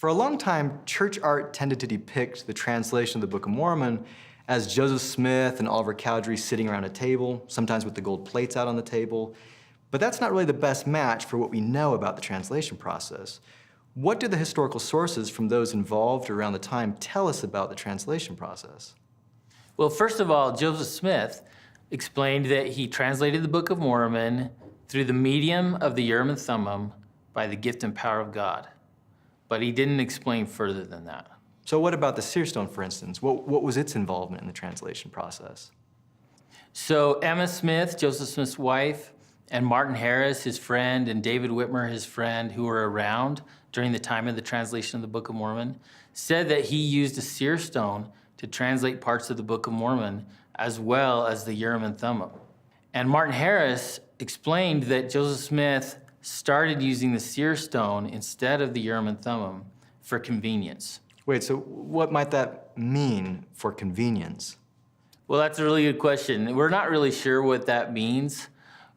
For a long time, church art tended to depict the translation of the Book of Mormon as Joseph Smith and Oliver Cowdery sitting around a table, sometimes with the gold plates out on the table. But that's not really the best match for what we know about the translation process. What do the historical sources from those involved around the time tell us about the translation process? Well, first of all, Joseph Smith explained that he translated the Book of Mormon through the medium of the Urim and Thummim by the gift and power of God. But he didn't explain further than that. So what about the Seer Stone, for instance? What was its involvement in the translation process? So Emma Smith, Joseph Smith's wife, and Martin Harris, his friend, and David Whitmer, his friend, who were around during the time of the translation of the Book of Mormon, said that he used a seer stone to translate parts of the Book of Mormon as well as the Urim and Thummim. And Martin Harris explained that Joseph Smith started using the seer stone instead of the Urim and Thummim for convenience. Wait, so what might that mean for convenience? Well, that's a really good question. We're not really sure what that means,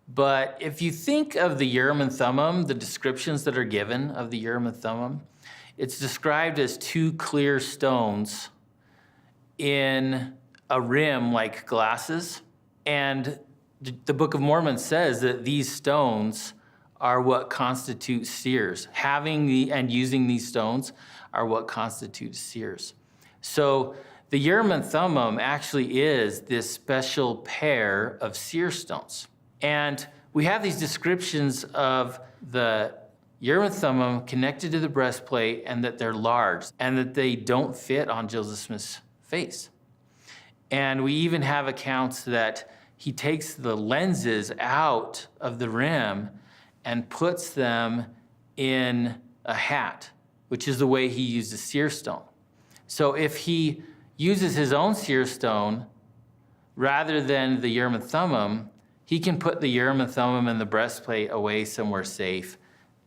but if you think of the Urim and Thummim, the descriptions that are given of the Urim and Thummim, it's described as two clear stones in a rim like glasses. And the Book of Mormon says that these stones are what constitute seers. Having and using these stones are what constitutes seers. So the Urim and Thummim actually is this special pair of seer stones. And we have these descriptions of the Urim and Thummim connected to the breastplate and that they're large and that they don't fit on Joseph Smith's face. And we even have accounts that he takes the lenses out of the rim and puts them in a hat, which is the way he used a seer stone. So if he uses his own seer stone rather than the Urim and Thummim, he can put the Urim and Thummim and the breastplate away somewhere safe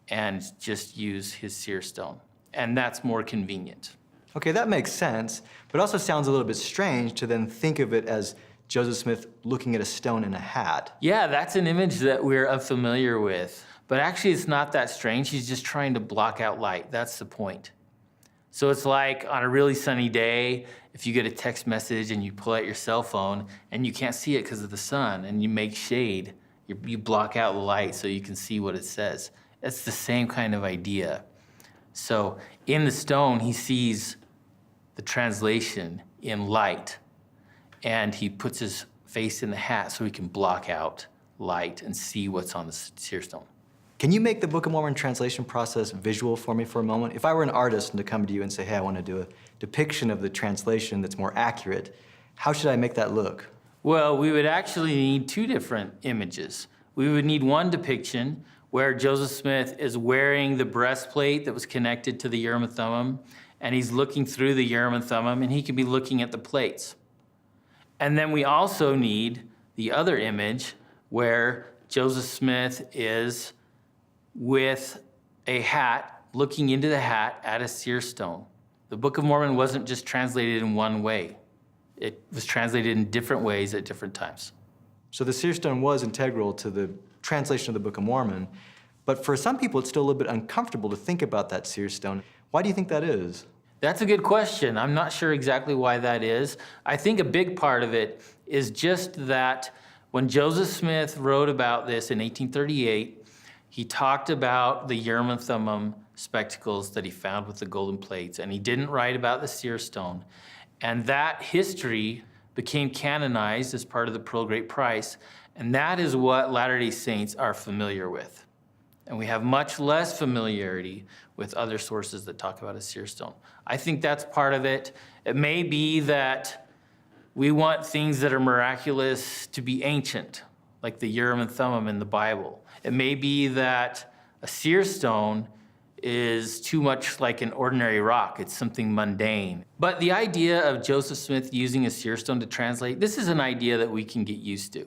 and just use his seer stone. And that's more convenient. Okay, that makes sense, but also sounds a little bit strange to then think of it as Joseph Smith looking at a stone in a hat. Yeah, that's an image that we're unfamiliar with. But actually, it's not that strange. He's just trying to block out light. That's the point. So it's like on a really sunny day, if you get a text message and you pull out your cell phone and you can't see it because of the sun and you make shade, you block out the light so you can see what it says. It's the same kind of idea. So in the stone, he sees the translation in light, and he puts his face in the hat so he can block out light and see what's on the seer stone. Can you make the Book of Mormon translation process visual for me for a moment? If I were an artist and to come to you and say, hey, I want to do a depiction of the translation that's more accurate, how should I make that look? Well, we would actually need two different images. We would need one depiction where Joseph Smith is wearing the breastplate that was connected to the Urim and Thummim, and he's looking through the Urim and Thummim, and he could be looking at the plates. And then we also need the other image where Joseph Smith is with a hat, looking into the hat at a seer stone. The Book of Mormon wasn't just translated in one way. It was translated in different ways at different times. So the seer stone was integral to the translation of the Book of Mormon, but for some people it's still a little bit uncomfortable to think about that seer stone. Why do you think that is? That's a good question. I'm not sure exactly why that is. I think a big part of it is just that when Joseph Smith wrote about this in 1838, he talked about the Urim and Thummim spectacles that he found with the golden plates, and he didn't write about the seer stone. And that history became canonized as part of the Pearl Great Price, and that is what Latter-day Saints are familiar with. And we have much less familiarity with other sources that talk about a seer stone. I think that's part of it. It may be that we want things that are miraculous to be ancient, like the Urim and Thummim in the Bible. It may be that a seer stone is too much like an ordinary rock. It's something mundane. But the idea of Joseph Smith using a seer stone to translate, this is an idea that we can get used to.